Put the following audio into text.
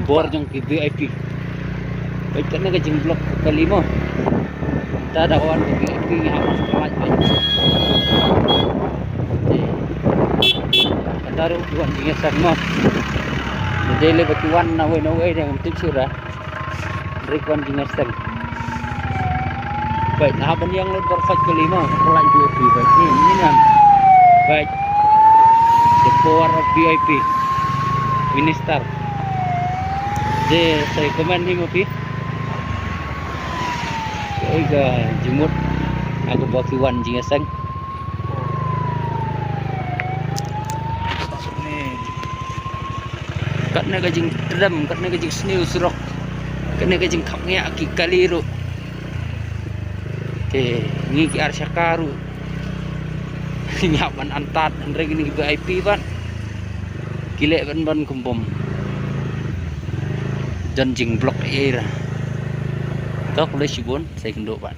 bor yang VIP. Baik karena kejeng blok kelima. Kita ada kawan VIP yang harus kelas baik. Kita ada tuan punya sama. Jadi lebih tuan nawe dengan tim surah. Rikuan punya sama. Baik, nah yang lebar fight kelima kelas VIP baik ini kan. Baik. The power of VIP. Minister. Jadi saya komen ni mopi. Oiga jemut aku bawa kiwan jingasang. Katna kajing drum, katna kajing sniu surok, katna kajing kapnya aki kaliru. Oke, ni ki arsakaru. Nyapan antat, andre gini VIP ban. Gile ban kumpom. Janjing blok era. Kau boleh sibun, saya kenduk ban.